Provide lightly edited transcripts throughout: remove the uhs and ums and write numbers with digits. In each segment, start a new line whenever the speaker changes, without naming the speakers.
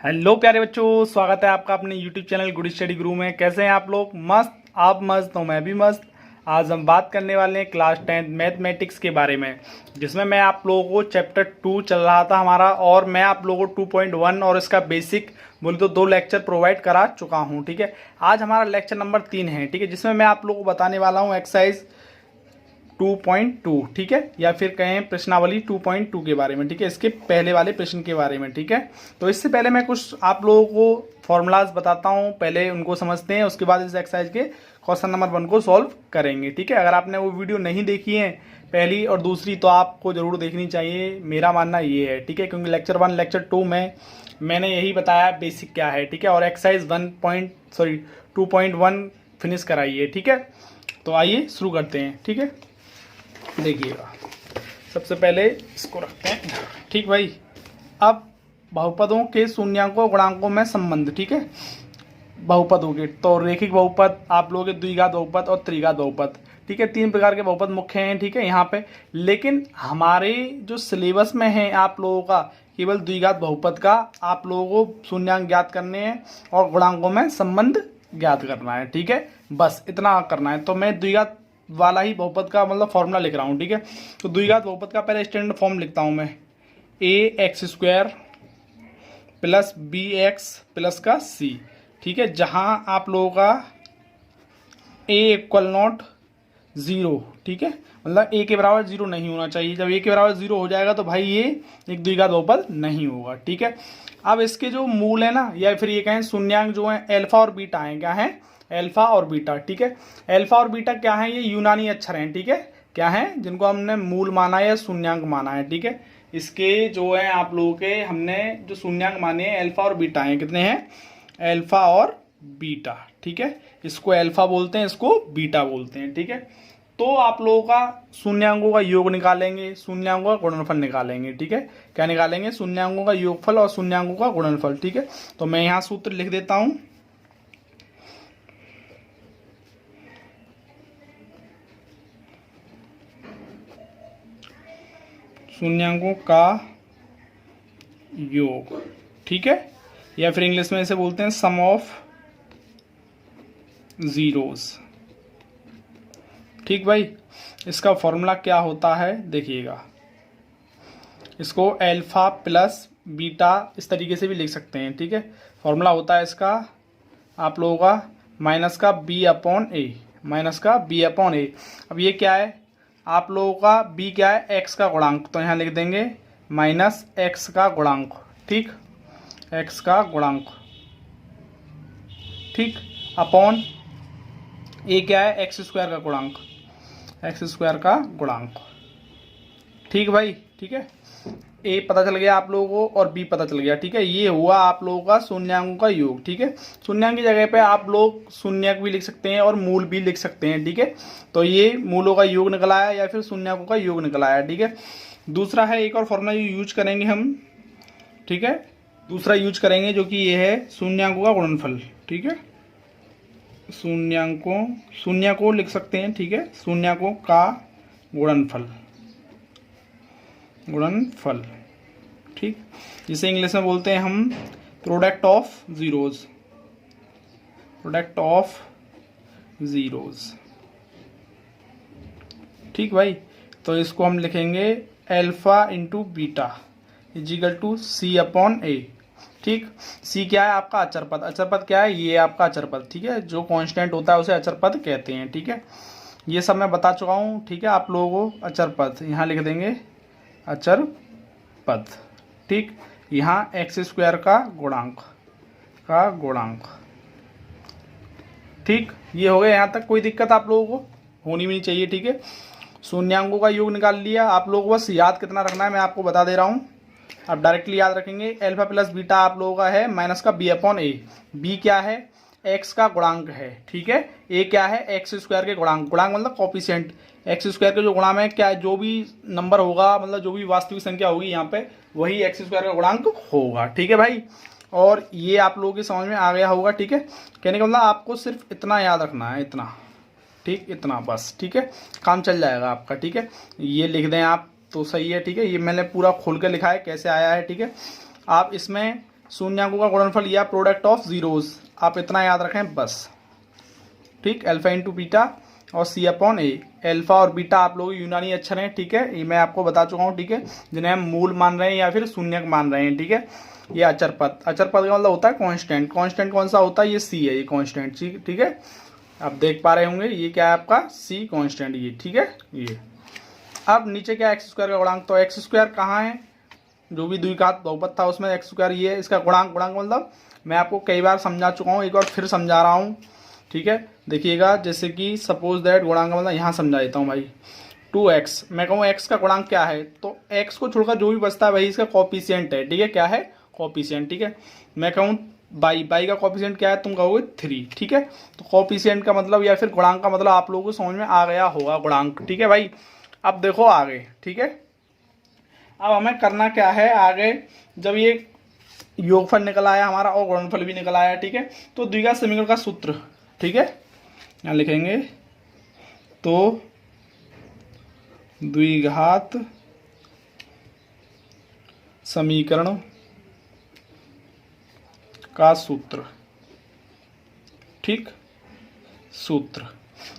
Hello प्यारे बच्चों, स्वागत है आपका अपने YouTube चैनल गुड स्टडी गुरु में। कैसे हैं आप लोग? मस्त? आप मस्त तो मैं भी मस्त। आज हम बात करने वाले हैं क्लास 10 मैथमेटिक्स के बारे में, जिसमें मैं आप लोगों को चैप्टर 2 चल रहा था हमारा, और मैं आप लोगों को 2.1 और इसका बेसिक बोले तो 2 लेक्चर प्रोवाइड करा चुका हूँ। ठीक है, आज हमारा लेक्चर नंबर 3 है। ठीक है, जिसमें मैं आप लोगों को बताने वाला हूँ एक्सरसाइज 2.2। ठीक है, या फिर कहें प्रश्नावली 2.2 के बारे में। ठीक है, इसके पहले वाले प्रश्न के बारे में। ठीक है, तो इससे पहले मैं कुछ आप लोगों को फॉर्मूलाज बताता हूं, पहले उनको समझते हैं, उसके बाद इस एक्सरसाइज के क्वेश्चन नंबर 1 को सॉल्व करेंगे। ठीक है, अगर आपने वो वीडियो नहीं देखी है पहली और दूसरी, तो आपको जरूर देखनी चाहिए, मेरा मानना ये है। ठीक है, क्योंकि लेक्चर 1 लेक्चर 2 में मैंने यही बताया बेसिक क्या है। ठीक है, और एक्सरसाइज 2.1 फिनिश कराई है। ठीक है, तो आइए शुरू करते हैं। ठीक है, देखिएगा, सबसे पहले इसको रखते हैं। ठीक भाई, अब बहुपदों के शून्याङ्कों और गुणांकों में संबंध। ठीक है, बहुपदों के तो रेखिक बहुपद, आप लोगों के द्विघात बहुपद और त्रिघात बहुपद। ठीक है, 3 प्रकार के बहुपद मुख्य हैं। ठीक है, यहाँ पे लेकिन हमारे जो सिलेबस में है आप लोगों का केवल द्विघात बहुपद का आप लोगों को शून्याङ्क ज्ञात करने हैं और गुणांकों में संबंध ज्ञात करना है। ठीक है, बस इतना करना है। तो मैं द्विघात वाला ही बहुपद का मतलब फॉर्मूला लिख रहा हूँ। ठीक है, तो द्विघात बहुपद का पहले स्टैंडर्ड फॉर्म लिखता हूँ मैं, ax² प्लस bx प्लस का c। ठीक है, जहाँ आप लोगों का a = 0। ठीक है, मतलब a के बराबर 0 नहीं होना चाहिए। जब a के बराबर 0 हो जाएगा तो भाई ये एक द्विघात बहुपद नहीं होगा। ठीक है, अब इसके जो मूल है ना, या फिर ये कहें शून्याङ्क जो है अल्फा और बीटा है, क्या है? अल्फा और बीटा। ठीक है, अल्फा और बीटा क्या है? ये यूनानी अक्षर हैं। ठीक है, क्या है? जिनको हमने मूल माना है या शून्याङ्क माना है। ठीक है, इसके जो है आप लोगों के हमने जो शून्याङ्क माने हैं अल्फा और बीटा हैं। कितने हैं? अल्फा और बीटा। ठीक है, इसको अल्फा बोलते हैं, इसको बीटा बोलते हैं। ठीक है, तो आप लोगों का शून्याङ्कों का योग निकालेंगे, शून्याङ्कों का गुणनफल निकालेंगे। ठीक है, क्या निकालेंगे? शून्याङ्कों का योगफल और शून्याङ्कों का गुणनफल। ठीक है, तो मैं यहाँ सूत्र लिख देता हूं। शून्याङ्कों का योग। ठीक है, या फिर इंग्लिश में इसे बोलते हैं सम ऑफ जीरोस। ठीक भाई, इसका फॉर्मूला क्या होता है देखिएगा, इसको अल्फा प्लस बीटा इस तरीके से भी लिख सकते हैं। ठीक है, फॉर्मूला होता है इसका आप लोगों का माइनस का b/a, माइनस का b/a। अब ये क्या है आप लोगों का? b क्या है? x का गुणांक, तो यहाँ लिख देंगे माइनस x का गुणांक। ठीक, x का गुणांक। ठीक, अपॉन a क्या है? x² का गुणांक, x² का गुणांक। ठीक भाई, ठीक है, a पता चल गया आप लोगों को और b पता चल गया। ठीक है, ये हुआ आप लोगों का शून्याङ्कों का योग। ठीक है, शून्याङ्क की जगह पे आप लोग शून्यक भी लिख सकते हैं और मूल भी लिख सकते हैं। ठीक है, तो ये मूलों का योग निकल आया या फिर शून्यकों का योग निकल आया। ठीक है, दूसरा है एक और फॉर्मूला यूज करेंगे हम। ठीक है, दूसरा यूज करेंगे जो कि ये है शून्याङ्कों का गुणनफल। ठीक है, शून्यकों लिख सकते हैं। ठीक है, शून्यकों का गुणनफल। ठीक, जिसे इंग्लिश में बोलते हैं हम प्रोडक्ट ऑफ जीरोज। ठीक भाई, तो इसको हम लिखेंगे अल्फा इंटू बीटा = c/a। ठीक, c क्या है? आपका अचरपद। अचरपद क्या है? ये आपका अचरपद। ठीक है, जो कांस्टेंट होता है उसे अचरपद कहते हैं। ठीक है, ये सब मैं बता चुका हूँ। ठीक है, आप लोगों को अचरपद यहाँ लिख देंगे अचरपद। ठीक, यहाँ x² का गुणांक। ठीक, ये हो गया यहाँ तक। कोई दिक्कत आप लोगों को होनी भी नहीं चाहिए। ठीक है, शून्याङ्कों का योग निकाल लिया। आप लोगों को बस याद कितना रखना है मैं आपको बता दे रहा हूँ, आप डायरेक्टली याद रखेंगे। अल्फा प्लस बीटा आप लोगों का है माइनस का b/a। b क्या है? x का गुणांक है। ठीक है, a क्या है? x² के गुणांक मतलब कॉफिशिएंट। x² के जो गुणांक है, क्या जो भी नंबर होगा, मतलब जो भी वास्तविक संख्या होगी यहाँ पे, वही x² का गुणांक होगा। ठीक है भाई, और ये आप लोगों की समझ में आ गया होगा। ठीक है, कहने का मतलब आपको सिर्फ इतना याद रखना है, इतना। ठीक, इतना बस। ठीक है, काम चल जाएगा आपका। ठीक है, ये लिख दें आप तो सही है। ठीक है, ये मैंने पूरा खोल कर लिखा है कैसे आया है। ठीक है, आप इसमें शून्यकों का गुणनफल या प्रोडक्ट ऑफ जीरोस, आप इतना याद रखें बस। ठीक, अल्फा इंटू बीटा और सी अपॉन ए। अल्फा और बीटा आप लोग यूनानी अक्षर हैं, ठीक है, ये मैं आपको बता चुका हूँ, ठीक है, जिन्हें हम मूल मान रहे हैं या फिर शून्यक मान रहे हैं, ठीक है। ये अचर पद, अचर पद का मतलब होता है कांस्टेंट। कांस्टेंट कौन सा होता है? ये सी है, ये कांस्टेंट, ठीक है। आप देख पा रहे होंगे ये क्या है आपका सी कांस्टेंट, ये ठीक है। ये अब नीचे क्या एक्स स्क्वायर का गुणांक, तो एक्स स्क्वायर कहाँ है? जो भी द्विघात बहुपद था उसमें एक्स स्क्वायर ये है, इसका गुणांक, गुणांक मतलब मैं आपको कई बार समझा चुका हूँ, एक बार फिर समझा रहा हूँ, ठीक है। देखिएगा, जैसे कि सपोज दैट गुणांक मतलब यहाँ समझा देता हूँ भाई। 2x, मैं कहूँ x का गुणांक क्या है, तो x को छोड़कर जो भी बचता है वही इसका कॉफिशिएंट है, ठीक है। क्या है? कॉफिशिएंट, ठीक है। मैं कहूँ बाई का कॉफिशिएंट क्या है, तुम कहोगे 3, ठीक है। तो कॉफिशिएंट का मतलब या फिर गुणांक का मतलब आप लोगों को समझ में आ गया होगा, गुणांक, ठीक है भाई। अब देखो आगे, ठीक है। अब हमें करना क्या है आगे, जब ये योगफल निकल आया हमारा और गुणनफल भी निकल आया, ठीक है, तो द्विघात समीकरण का सूत्र, ठीक है, यहाँ लिखेंगे, तो द्विघात समीकरण का सूत्र, ठीक, सूत्र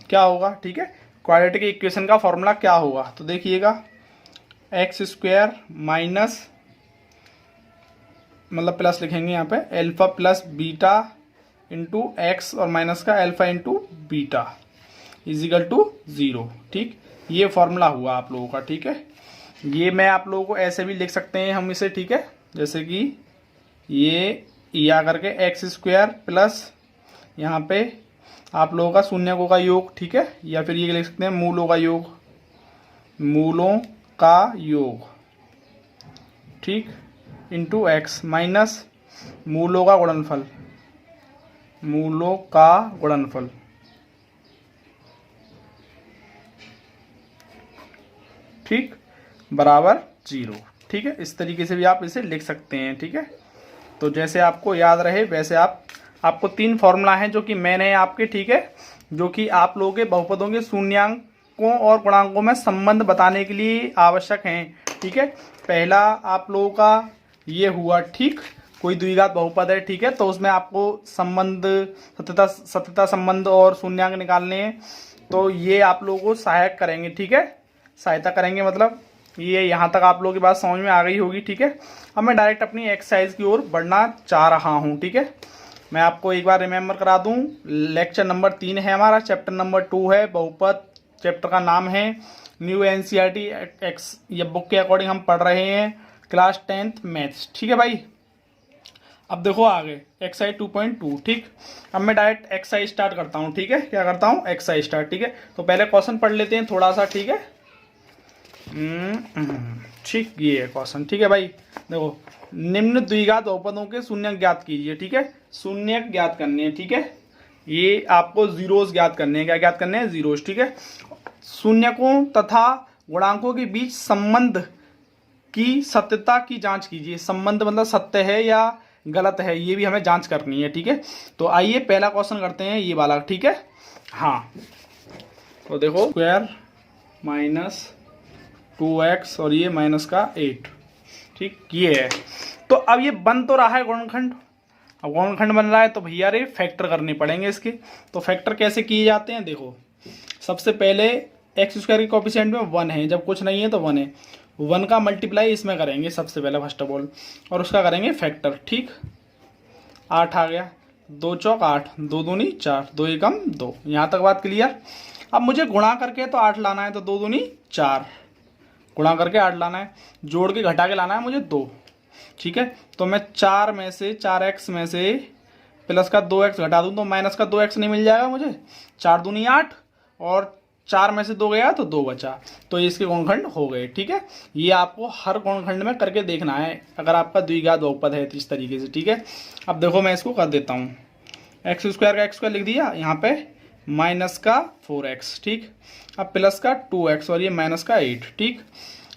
क्या होगा, ठीक है। क्वाड्रेटिक इक्वेशन का फॉर्मूला क्या होगा, तो देखिएगा एक्स स्क्वायर माइनस, मतलब प्लस लिखेंगे यहाँ पे, alpha plus beta into x और माइनस का alpha into beta equal to 0, ठीक। ये फॉर्मूला हुआ आप लोगों का, ठीक है। ये मैं आप लोगों को ऐसे भी लिख सकते हैं हम इसे, ठीक है, जैसे कि ये आ करके एक्स स्क्वायर प्लस यहाँ पे आप लोगों का शून्यकों का योग, ठीक है, या फिर ये लिख सकते हैं मूलों का योग, मूलों का योग, ठीक, इंटू एक्स माइनस मूलों का गुणनफल, मूलों का गुणनफल, ठीक, बराबर 0, ठीक है। इस तरीके से भी आप इसे लिख सकते हैं, ठीक है। तो जैसे आपको याद रहे वैसे आपको 3 फॉर्मूला हैं जो कि मैंने आपके, ठीक है, जो कि आप लोगों के बहुपदों के शून्यांकों और गुणांकों में संबंध बताने के लिए आवश्यक हैं, ठीक है। पहला आप लोगों का ये हुआ, ठीक, कोई द्विघात बहुपद है, ठीक है, तो उसमें आपको संबंध, सत्यता संबंध और शून्यांक निकालने हैं, तो ये आप लोगों को सहायक करेंगे, ठीक है, सहायता करेंगे, मतलब ये यहाँ तक आप लोगों की बात समझ में आ गई होगी, ठीक है। अब मैं डायरेक्ट अपनी एक्सरसाइज की ओर बढ़ना चाह रहा हूँ, ठीक है। मैं आपको एक बार रिमेम्बर करा दूँ, लेक्चर नंबर 3 है हमारा, चैप्टर नंबर 2 है बहुपद, चैप्टर का नाम है न्यू एनसीईआरटी एक्स, ये बुक के अकॉर्डिंग हम पढ़ रहे हैं, क्लास 10th मैथ्स, ठीक है भाई। अब देखो आगे एक्सरसाइज 2.2, ठीक। अब मैं डायरेक्ट एक्सरसाइज स्टार्ट करता हूँ, ठीक है, क्या करता हूँ, एक्सरसाइज स्टार्ट, ठीक है। तो पहले क्वेश्चन पढ़ लेते हैं थोड़ा सा, ठीक है, ठीक, ये है क्वेश्चन, ठीक है भाई। देखो, निम्न द्विघात बहुपदों के शून्यक ज्ञात कीजिए, ठीक है, शून्यक ज्ञात करने हैं, ठीक है, ये आपको जीरोस ज्ञात करने हैं, क्या ज्ञात करने हैं, जीरोस, ठीक है। शून्यकों तथा गुणांकों के बीच संबंध की सत्यता की जांच कीजिए, संबंध मतलब सत्य है या गलत है, ये भी हमें जांच करनी है, ठीक है। तो आइए पहला क्वेश्चन करते हैं, ये वाला, ठीक है। हाँ, तो देखो स्क्वायर माइनस 2x और ये माइनस का 8, ठीक, ये है। तो अब ये बन तो रहा है गुणनखंड, अब गुणनखंड बन रहा है तो भैया रे फैक्टर करने पड़ेंगे इसके। तो फैक्टर कैसे किए जाते हैं, देखो, सबसे पहले एक्स स्क्वायर के कोएफिशिएंट में 1 है, जब कुछ नहीं है तो 1 है, 1 का मल्टीप्लाई इसमें करेंगे सबसे पहले फर्स्ट ऑफ ऑल, और उसका करेंगे फैक्टर, ठीक। 8 आ गया, 2 चौक 8, 2 दूनी 4, 2 एकम 2, यहाँ तक बात क्लियर। अब मुझे गुणा करके तो 8 लाना है, तो 2 दूनी 4, गुणा करके 8 लाना है, जोड़ के घटा के लाना है मुझे 2, ठीक है। तो मैं 4 में से 4x में से प्लस का 2x घटा दूं तो माइनस का 2x नहीं मिल जाएगा मुझे, 4 दूनी 8 और 4 में से 2 गया तो 2 बचा, तो इसके गुणनखंड हो गए, ठीक है। ये आपको हर गुणनखंड में करके देखना है अगर आपका द्विघात बहुपद है तो इस तरीके से, ठीक है। अब देखो मैं इसको कर देता हूँ, एक्स स्क्वायर का एक्स स्क्वायर लिख दिया, यहाँ पे माइनस का 4x, ठीक, अब प्लस का 2x और ये माइनस का 8, ठीक।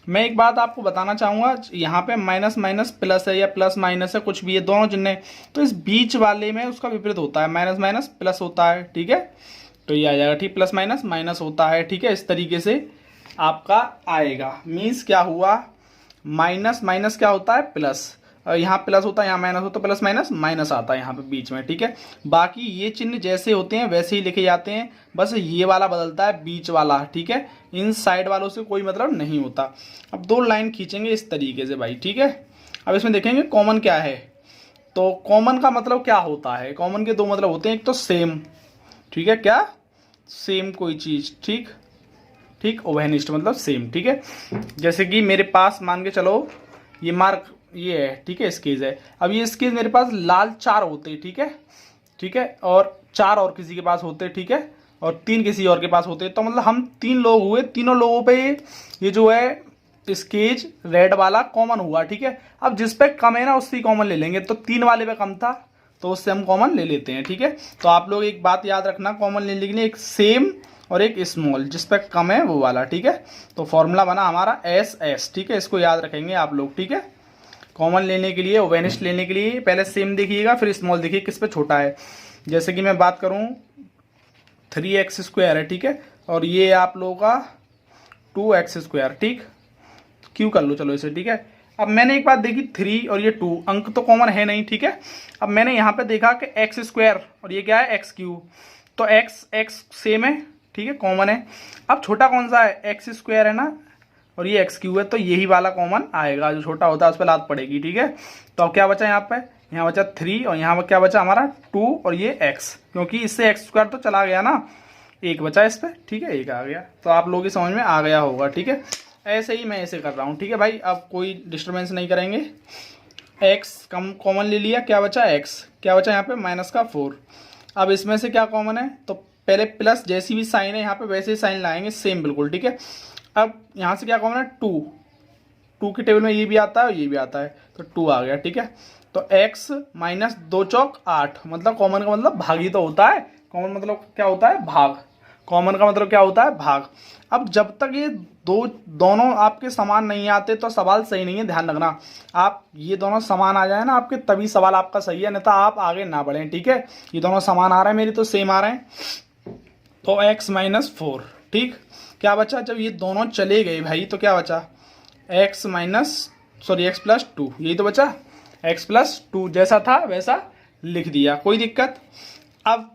मैं एक बात आपको बताना चाहूँगा, यहाँ पे माइनस माइनस प्लस है या प्लस माइनस है, कुछ भी है, दोनों चिन्ह है, तो इस बीच वाले में उसका विपरीत होता है, माइनस माइनस प्लस होता है, ठीक है। तो ये आ जाएगा, ठीक, प्लस माइनस माइनस होता है, ठीक है, इस तरीके से आपका आएगा। मीन्स क्या हुआ, माइनस माइनस क्या होता है, प्लस, यहाँ प्लस होता है, यहाँ माइनस होता है, प्लस माइनस माइनस आता है यहाँ पे बीच में, ठीक है। बाकी ये चिन्ह जैसे होते हैं वैसे ही लिखे जाते हैं, बस ये वाला बदलता है, बीच वाला, ठीक है। इन साइड वालों से कोई मतलब नहीं होता। अब 2 लाइन खींचेंगे इस तरीके से भाई, ठीक है। अब इसमें देखेंगे कॉमन क्या है। तो कॉमन का मतलब क्या होता है, कॉमन के 2 मतलब होते हैं, एक तो सेम, ठीक है, क्या सेम कोई चीज़, ठीक ठीक, ओवेनिस्ट मतलब सेम, ठीक है। जैसे कि मेरे पास मान के चलो ये मार्क ये है, ठीक है, स्केच है। अब ये स्केच मेरे पास लाल 4 होते, ठीक है, ठीक है, और 4 और किसी के पास होते, ठीक है, और 3 किसी और के पास होते, तो मतलब हम 3 लोग हुए, तीनों लोगों पे ये जो है स्केच रेड वाला कॉमन हुआ, ठीक है। अब जिस पे कम है ना उससे कॉमन ले लेंगे, तो 3 वाले पे कम था तो उससे हम कॉमन ले लेते हैं, ठीक है। तो आप लोग एक बात याद रखना, कॉमन लेने के लिए एक सेम और एक स्मॉल, जिस पे कम है वो वाला, ठीक है। तो फॉर्मूला बना हमारा एस एस, ठीक है, इसको याद रखेंगे आप लोग, ठीक है। कॉमन लेने के लिए, ओवेनिस्ट लेने के लिए पहले सेम देखिएगा, फिर स्मॉल देखिए किस पे छोटा है। जैसे कि मैं बात करूं 3x², है, ठीक है, और ये आप लोगों का 2x², ठीक, क्यों कर लो चलो इसे, ठीक है। अब मैंने एक बात देखी, 3 और ये 2 अंक तो कॉमन है नहीं, ठीक है। अब मैंने यहाँ पे देखा कि x² और ये क्या है x3, तो x सेम है, ठीक है, कॉमन है। अब छोटा कौन सा है, x² है ना, और ये x3 है, तो यही वाला कॉमन आएगा, जो छोटा होता है उस पर लात पड़ेगी, ठीक है। तो अब क्या बचा यहाँ पे, यहाँ बचा 3 और यहाँ पर क्या बचा हमारा 2 और ये x, क्योंकि इससे x² तो चला गया ना, 1 बचा इस पर, ठीक है, 1 आ गया। तो आप लोगों की समझ में आ गया होगा, ठीक है। ऐसे ही मैं ऐसे कर रहा हूँ, ठीक है भाई, अब कोई डिस्टर्बेंस नहीं करेंगे। x कॉमन ले लिया, क्या बचा x, क्या बचा यहाँ पे -4। अब इसमें से क्या कॉमन है, तो पहले प्लस जैसी भी साइन है यहाँ पे वैसे ही साइन लाएंगे, सेम बिल्कुल, ठीक है। अब यहाँ से क्या कॉमन है, 2 के टेबल में ये भी आता है और ये भी आता है, तो 2 आ गया, ठीक है। तो x -2 चौक 8, मतलब कॉमन का मतलब भाग ही तो होता है। कॉमन मतलब क्या होता है, भाग। कॉमन का मतलब क्या होता है, भाग। अब जब तक ये दोनों आपके समान नहीं आते तो सवाल सही नहीं है, ध्यान रखना। आप ये दोनों समान आ जाए ना आपके, तभी सवाल आपका सही है, नहीं तो आप आगे ना बढ़ें, ठीक है। ये दोनों समान आ रहे हैं, मेरी तो सेम आ रहे हैं, तो x -4, ठीक। क्या बचा, जब ये दोनों चले गए भाई तो क्या बचा, x +2, यही तो बचा, x +2 जैसा था वैसा लिख दिया, कोई दिक्कत। अब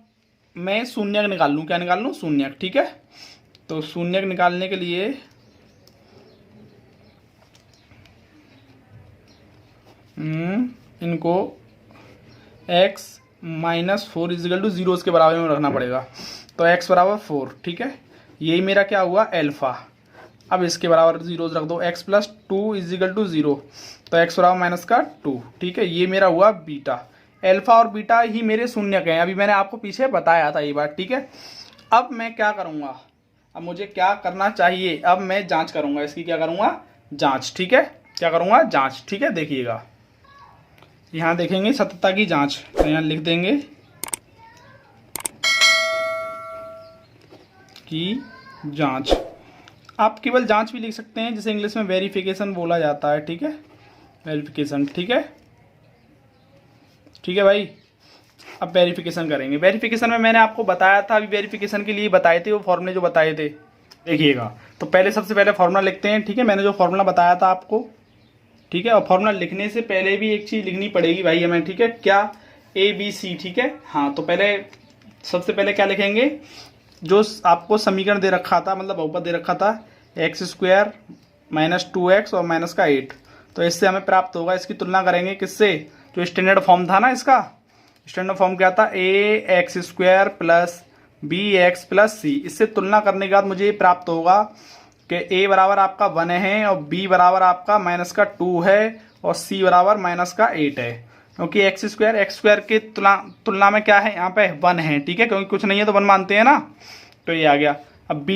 मैं शून्यक निकाल लूँ, क्या निकाल लूँ, शून्यक, ठीक है। तो शून्यक निकालने के लिए इनको x -4 = 0 के बराबर में रखना पड़ेगा, तो x = 4, ठीक है। यही मेरा क्या हुआ, अल्फा। अब इसके बराबर 0 रख दो, x +2 = 0, तो x = -2, ठीक है। ये मेरा हुआ बीटा। अल्फा और बीटा ही मेरे शून्यक हैं, अभी मैंने आपको पीछे बताया था ये बात, ठीक है। अब मैं क्या करूँगा, अब मुझे क्या करना चाहिए, अब मैं जांच करूँगा इसकी, क्या करूँगा, जांच, ठीक है, क्या करूँगा, जांच, ठीक है। देखिएगा यहाँ देखेंगे सत्यता की जांच, तो यहाँ लिख देंगे कि जांच। आप केवल जांच भी लिख सकते हैं, जिसे इंग्लिश में वेरिफिकेशन बोला जाता है, ठीक है, वेरिफिकेशन, ठीक है, ठीक है भाई। अब वेरिफिकेशन करेंगे। वेरिफिकेशन में मैंने आपको बताया था, अभी वेरिफिकेशन के लिए बताए थे वो फॉर्मूले जो बताए थे, देखिएगा। तो पहले सबसे पहले फॉर्मूला लिखते हैं, ठीक है, मैंने जो फॉर्मूला बताया था आपको, ठीक है। और फॉर्मूला लिखने से पहले भी एक चीज़ लिखनी पड़ेगी भाई हमें, ठीक है, क्या, ABC, ठीक है। हाँ, तो पहले सबसे पहले क्या लिखेंगे, जो आपको समीकरण दे रखा था, मतलब बहुपद दे रखा था, x² -2x और -8, तो इससे हमें प्राप्त होगा। इसकी तुलना करेंगे किससे, जो स्टैंडर्ड फॉर्म था ना, इसका स्टैंडर्ड फॉर्म क्या था, ax² + bx + c। इससे तुलना करने के बाद मुझे ये प्राप्त होगा कि a बराबर आपका 1 है और b बराबर आपका -2 है और c बराबर -8 है, क्योंकि x² की तुलना में क्या है, यहाँ पे 1 है, ठीक है, क्योंकि कुछ नहीं है तो 1 मानते हैं ना, तो ये आ गया। अब b,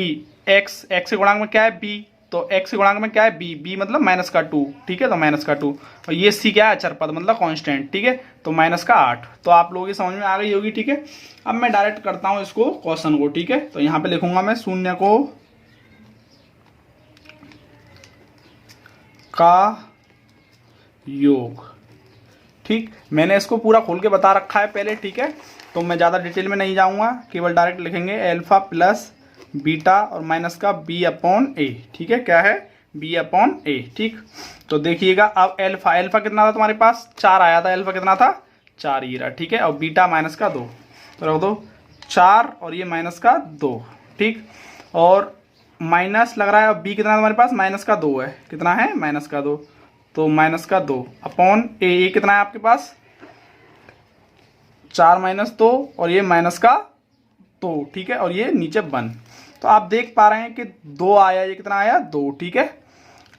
x के गुणांक में क्या है, b, तो x के गुणांक में क्या है, b मतलब -2, ठीक है, तो -2, और ये c क्या है, अचरपद मतलब कांस्टेंट, ठीक है, तो -8। तो आप लोगों की समझ में आ गई होगी, ठीक है। अब मैं डायरेक्ट करता हूँ इसको क्वेश्चन को, ठीक है। तो यहाँ पे लिखूंगा मैं शून्य को का योग, ठीक। मैंने इसको पूरा खोल के बता रखा है पहले, ठीक है, तो मैं ज़्यादा डिटेल में नहीं जाऊँगा, केवल डायरेक्ट लिखेंगे अल्फा + बीटा और -b/a, ठीक है, क्या है, बी अपॉन ए। ठीक, तो देखिएगा अब एल्फा, एल्फा कितना था तुम्हारे पास 4 आया था, एल्फा कितना था 4 ही रहा। ठीक है, और बीटा माइनस का 2, तो रख दो 4 और ये माइनस का 2। ठीक, और माइनस लग रहा है, अब बी कितना तुम्हारे पास माइनस का 2 है, कितना है माइनस का 2, तो माइनस का 2 अपॉन ए कितना है आपके पास 4 माइनस 2 और ये माइनस का 2। ठीक है, और ये नीचे 1, तो आप देख पा रहे हैं कि 2 आया, ये कितना आया 2। ठीक है,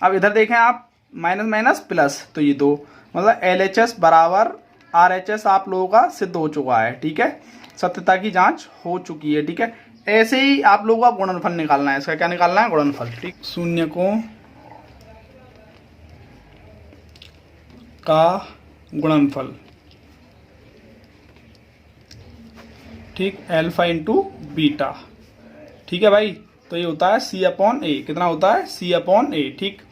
अब इधर देखें आप माइनस माइनस प्लस, तो ये 2, मतलब LHS बराबर RHS आप लोगों का सिद्ध हो चुका है। ठीक है, सत्यता की जांच हो चुकी है। ठीक है, ऐसे ही आप लोगों का गुणनफल निकालना है, इसका क्या निकालना है गुणनफल। ठीक, शून्यकों का गुणनफल, ठीक, एल्फा इंटू बीटा। ठीक है भाई, तो ये होता है C अपॉन ए, कितना होता है C अपॉन ए। ठीक,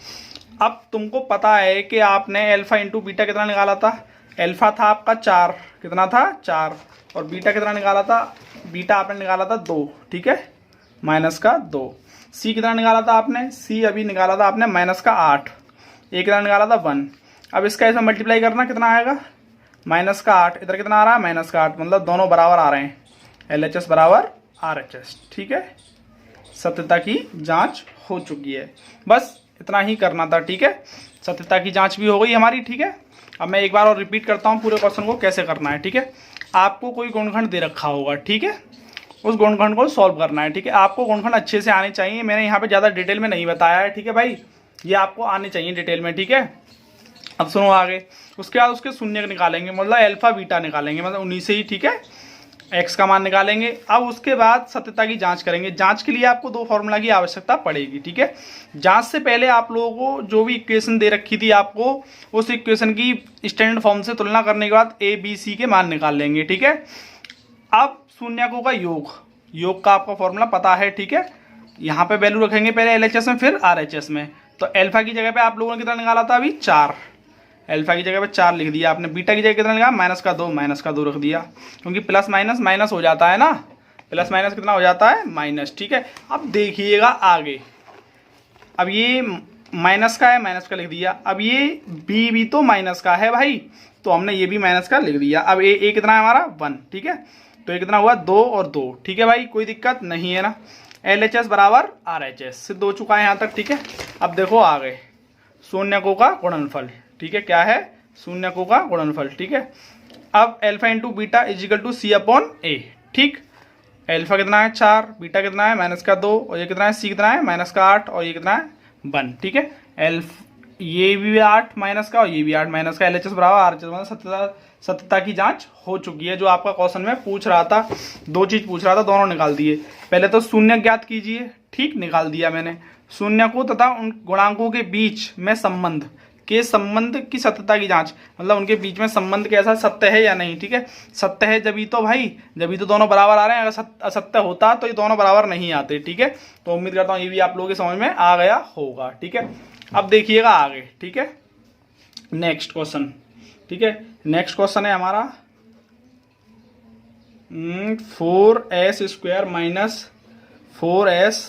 अब तुमको पता है कि आपने एल्फा इंटू बीटा कितना निकाला था, एल्फा था आपका 4, कितना था 4, और बीटा कितना निकाला था, बीटा आपने निकाला था 2। ठीक है, माइनस का 2। C कितना निकाला था आपने, C अभी निकाला था आपने माइनस का 8, ए कितना निकाला था 1। अब इसका ऐसा मल्टीप्लाई करना, कितना आएगा माइनस का 8, इधर कितना आ रहा है माइनस का 8, मतलब दोनों बराबर आ रहे हैं, LHS बराबर RHS। ठीक है, सत्यता की जांच हो चुकी है, बस इतना ही करना था। ठीक है, सत्यता की जांच भी हो गई हमारी। ठीक है, अब मैं एक बार और रिपीट करता हूँ पूरे क्वेश्चन को कैसे करना है। ठीक है, आपको कोई गुणनखंड दे रखा होगा, ठीक है, उस गुणनखंड को सॉल्व करना है। ठीक है, आपको गुणनखंड अच्छे से आने चाहिए, मैंने यहाँ पे ज़्यादा डिटेल में नहीं बताया है। ठीक है भाई, ये आपको आने चाहिए डिटेल में। ठीक है, अब सुनो आगे, उसके बाद उसके शून्य निकालेंगे, मतलब एल्फा बीटा निकालेंगे, मतलब उन्हीं से ही। ठीक है, एक्स का मान निकालेंगे। अब उसके बाद सत्यता की जांच करेंगे। जांच के लिए आपको 2 फॉर्मूला की आवश्यकता पड़ेगी। ठीक है, जांच से पहले आप लोगों को जो भी इक्वेशन दे रखी थी आपको, उस इक्वेशन की स्टैंडर्ड फॉर्म से तुलना करने के बाद ए बी सी के मान निकाल लेंगे। ठीक है, अब शून्यकों का योग, योग का आपका फॉर्मूला पता है। ठीक है, यहाँ पे वैल्यू रखेंगे पहले LHS में फिर RHS में, तो एल्फा की जगह पे आप लोगों ने कितना निकाला था अभी 4, एल्फा की जगह पे 4 लिख दिया आपने, बीटा की जगह कितना लिखा माइनस का 2, माइनस का 2 रख दिया, क्योंकि प्लस माइनस माइनस हो जाता है ना, प्लस माइनस कितना हो जाता है माइनस। ठीक है, अब देखिएगा आगे, अब ये माइनस का है, माइनस का लिख दिया। अब ये बी भी तो माइनस का है भाई, तो हमने ये भी माइनस का लिख दिया। अब ए कितना है हमारा 1। ठीक है, तो ये कितना हुआ 2 और 2। ठीक है भाई, कोई दिक्कत नहीं है ना, LHS बराबर RHS सिद्ध हो चुका है यहाँ तक। ठीक है, अब देखो आगे शून्यकों का गुणनफल। ठीक है, क्या है शून्यकों का गुणनफल। ठीक है, अब alpha into beta equal to C upon a. ठीक, एल्फा कितना है 4, बीटा कितना है माइनस का 2, और ये कितना है C कितना है माइनस का 8, और ये कितना है 1। ठीक है, ये भी 8 माइनस का और ये भी 8 माइनस का, LHS बराबर RHS, मतलब सत्यता की जांच हो चुकी है। जो आपका क्वेश्चन में पूछ रहा था, 2 चीज पूछ रहा था, दोनों निकाल दिए। पहले तो शून्य ज्ञात कीजिए, ठीक, निकाल दिया मैंने। शून्य को तथा उन गुणांकों के बीच में संबंध की सत्यता की जांच, मतलब उनके बीच में संबंध कैसा सत्य है या नहीं। ठीक है, सत्य है जब तो भाई, जब तो दोनों बराबर आ रहे हैं, अगर असत्य होता तो ये दोनों बराबर नहीं आते। ठीक है, तो उम्मीद करता हूँ ये भी आप लोगों के समझ में आ गया होगा। ठीक है, अब देखिएगा आगे। ठीक है, नेक्स्ट क्वेश्चन। ठीक है, नेक्स्ट क्वेश्चन है हमारा 4s² माइनस 4s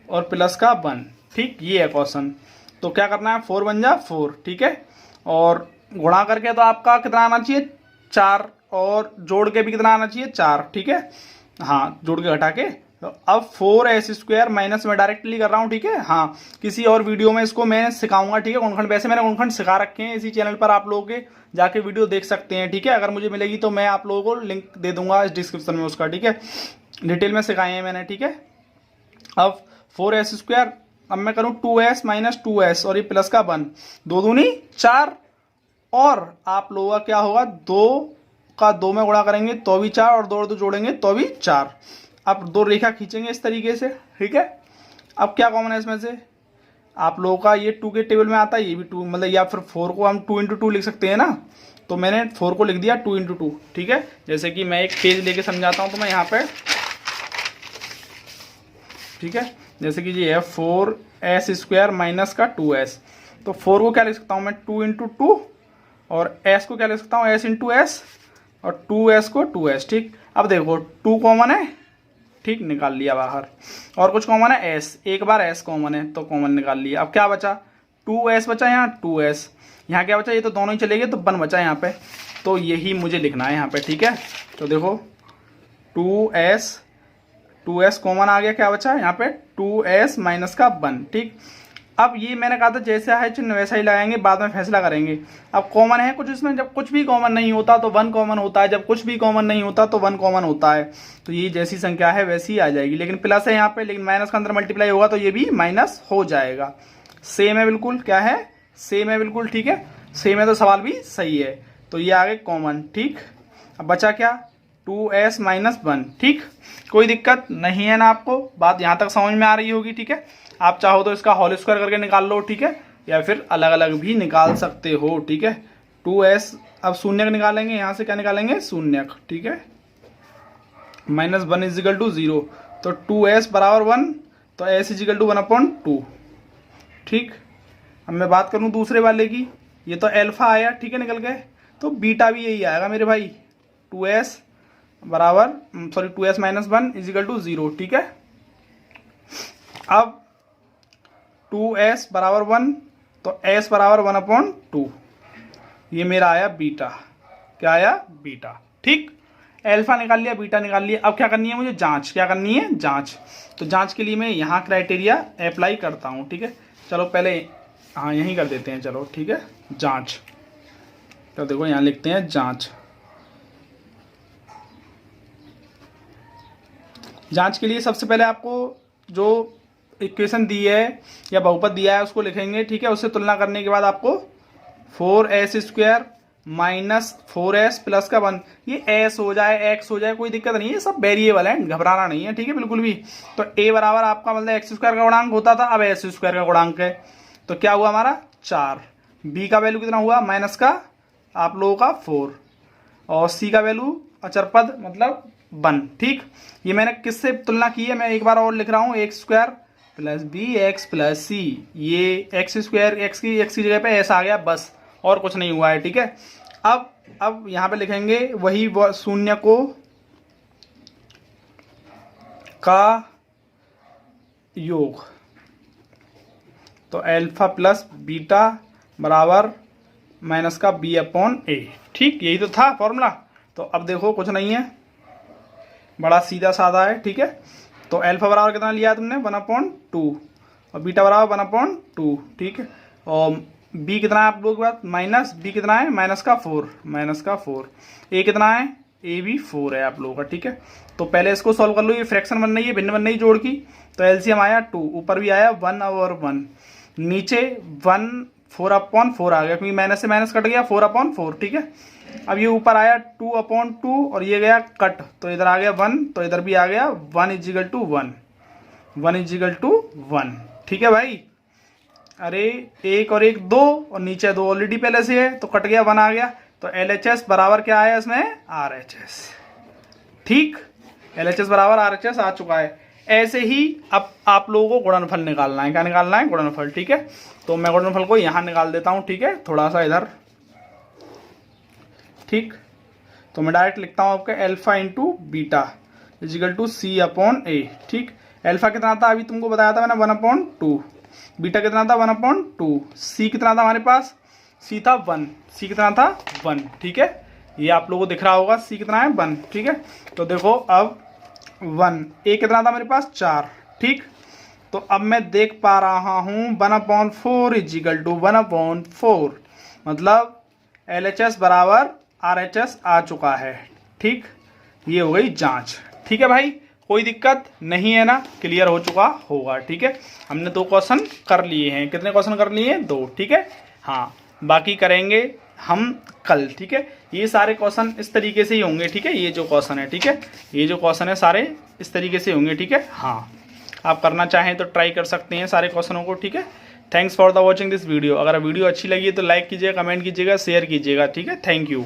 और प्लस का 1। ठीक, ये है क्वेश्चन। तो क्या करना है, 4 बन जा 4। ठीक है, और गुणा करके तो आपका कितना आना चाहिए 4, और जोड़ के भी कितना आना चाहिए 4। ठीक है, हाँ, जोड़ के घटा के, तो अब 4s² माइनस में डायरेक्टली कर रहा हूँ। ठीक है, हाँ, किसी और वीडियो में इसको मैं सिखाऊंगा। ठीक है, गुणनखंड वैसे मैंने गुणनखंड सिखा रखे हैं इसी चैनल पर, आप लोगों के जाके वीडियो देख सकते हैं। ठीक है, अगर मुझे मिलेगी तो मैं आप लोगों को लिंक दे दूंगा इस डिस्क्रिप्शन में उसका। ठीक है, डिटेल में सिखाए हैं मैंने। ठीक है, अब 4s², अब मैं करूं 2s माइनस 2s और ये प्लस का 1, 2 दूनी 4, और आप लोगों का क्या होगा 2 का 2 में गुणा करेंगे तो भी 4, और 2 और 2 जोड़ेंगे तो भी 4। अब 2 रेखा खींचेंगे इस तरीके से। ठीक है, अब क्या कॉमन है इसमें से, आप लोगों का ये 2 के टेबल में आता है, ये भी 2, मतलब या फिर 4 को हम 2 × 2 लिख सकते हैं ना, तो मैंने 4 को लिख दिया 2 × 2। ठीक है, जैसे कि मैं एक पेज लेके समझाता हूँ तो मैं यहाँ पे, ठीक है, जैसे कि ये है 4s² माइनस का 2s, तो 4 को क्या लिख सकता हूँ मैं 2 × 2, और s को क्या लिख सकता हूँ s × s, और 2s को 2s। ठीक, अब देखो 2 कॉमन है, ठीक, निकाल लिया बाहर। और कुछ कॉमन है एस, एक बार एस कॉमन है तो कॉमन निकाल लिया। अब क्या बचा, 2s बचा, यहाँ 2s, यहाँ क्या बचा, ये तो दोनों ही चले गए तो 1 बचा यहाँ पे, तो यही मुझे लिखना है यहाँ पे। ठीक है, तो देखो 2s कॉमन आ गया, क्या बचा यहाँ पे 2s माइनस का 1। ठीक, अब ये मैंने कहा था जैसा है चिन्ह वैसा ही लगाएंगे, बाद में फैसला करेंगे। अब कॉमन है कुछ इसमें, जब कुछ भी कॉमन नहीं होता तो 1 कॉमन होता है, जब कुछ भी कॉमन नहीं होता तो 1 कॉमन होता है। तो ये जैसी संख्या है वैसी ही आ जाएगी, लेकिन प्लस है यहाँ पे, लेकिन माइनस का अंदर मल्टीप्लाई होगा तो ये भी माइनस हो जाएगा। सेम है बिल्कुल, क्या है, सेम है बिल्कुल। ठीक है, सेम है तो सवाल भी सही है, तो ये आ गए कॉमन। ठीक, अब बचा क्या, 2s माइनस 1। ठीक, कोई दिक्कत नहीं है ना आपको, बात यहाँ तक समझ में आ रही होगी। ठीक है, आप चाहो तो इसका होल स्क्वायर करके निकाल लो, ठीक है, या फिर अलग अलग भी निकाल सकते हो। ठीक है, 2s, अब शून्यक निकालेंगे, यहाँ से क्या निकालेंगे, शून्यक। ठीक है, माइनस 1 इजिकल टू 0, तो 2s बराबर 1, तो s इजिकल टू 1/2। ठीक, अब मैं बात करूँ दूसरे वाले की, ये तो एल्फा आया, ठीक है, निकल गए, तो बीटा भी यही आएगा मेरे भाई, 2s बराबर, sorry 2s minus 1 is equal to 0। ठीक है, अब 2s बराबर 1, तो s बराबर 1/2, ये मेरा आया बीटा, क्या आया, बीटा। ठीक, एल्फा निकाल लिया, बीटा निकाल लिया। अब क्या करनी है मुझे, जांच, क्या करनी है, जांच। तो जांच के लिए मैं यहाँ क्राइटेरिया अप्लाई करता हूँ। ठीक है, चलो पहले हाँ यहीं कर देते हैं, चलो ठीक है, जांच। तो देखो यहाँ लिखते हैं जांच। जांच के लिए सबसे पहले आपको जो इक्वेशन दी है या बहुपद दिया है उसको लिखेंगे। ठीक है, उससे तुलना करने के बाद आपको 4s² माइनस 4s प्लस का 1, ये s हो जाए x हो जाए कोई दिक्कत नहीं है, ये सब वेरिएबल है, घबराना नहीं है। ठीक है, बिल्कुल भी। तो a बराबर आपका मतलब x² का गुणांक होता था, अब s² का गुणांक है, तो क्या हुआ हमारा 4। b का वैल्यू कितना हुआ, माइनस का आप लोगों का 4, और c का वैल्यू अचर पद मतलब 1। ठीक, ये मैंने किससे तुलना की है, मैं एक बार और लिख रहा हूँ, x² plus b x plus c, ये x² x की जगह पे s आ गया, बस और कुछ नहीं हुआ है। ठीक है, अब यहाँ पे लिखेंगे वही शून्य को का योग, तो एल्फा प्लस बीटा बराबर माइनस का b/a। ठीक, यही तो था फॉर्मूला। तो अब देखो कुछ नहीं है, बड़ा सीधा साधा है। ठीक है, तो एल्फा बराबर कितना लिया तुमने, 1/2, और बीटा बराबर 1/2। ठीक है, और बी कितना है आप लोगों के पास, माइनस, बी कितना है, माइनस का 4, ए कितना है, ए भी 4 है आप लोगों का। ठीक है, तो पहले इसको सॉल्व कर लो, ये फ्रैक्शन बन रही है, भिन्न बन रही जोड़ की, तो एलसीएम आया 2, ऊपर भी आया 1 और 1, नीचे 1 4/4 आ गया, क्योंकि माइनस से माइनस कट गया, 4/4। ठीक है, अब ये ऊपर आया 2/2 और ये गया कट, तो इधर आ गया 1, तो इधर भी आ गया 1 इजिकल टू 1। ठीक है भाई, अरे 1 और 1 2, और नीचे 2 ऑलरेडी पहले से है, तो कट गया, 1 आ गया, तो LHS बराबर क्या आया इसमें, RHS। ठीक, LHS बराबर RHS आ चुका है। ऐसे ही अब आप लोगों को गुणनफल निकालना है, क्या निकालना है, गुणनफल। ठीक है, तो मैं गुणनफल को यहाँ निकाल देता हूँ। ठीक है, थोड़ा सा इधर। ठीक, तो मैं डायरेक्ट लिखता हूँ आपका alpha into beta equal to c/a। ठीक, एल्फा कितना था अभी तुमको बताया था मैंने, 1/2, बीटा कितना था 1/2, सी कितना था हमारे पास, सी था 1, सी कितना था 1। ठीक है, ये आप लोगों को दिख रहा होगा, सी कितना है 1। ठीक है, तो देखो अब 1, ए कितना था मेरे पास 4। ठीक, तो अब मैं देख पा रहा हूँ 1/4 इजिकल टू 1/4, मतलब LHS बराबर RHS आ चुका है। ठीक, ये हो गई जांच। ठीक है भाई, कोई दिक्कत नहीं है ना, क्लियर हो चुका होगा। ठीक है, हमने 2 क्वेश्चन कर लिए हैं, कितने क्वेश्चन कर लिए हैं, 2। ठीक है, हाँ, बाकी करेंगे हम कल। ठीक है, ये सारे क्वेश्चन इस तरीके से ही होंगे। ठीक है, ये जो क्वेश्चन है, ठीक है, ये जो क्वेश्चन है सारे इस तरीके से होंगे। ठीक है, हाँ, आप करना चाहें तो ट्राई कर सकते हैं सारे क्वेश्चनों को। ठीक है, thanks for the watching this video. अगर वीडियो अच्छी लगी है तो लाइक कीजिएगा, कमेंट कीजिएगा, शेयर कीजिएगा। ठीक है, थैंक यू।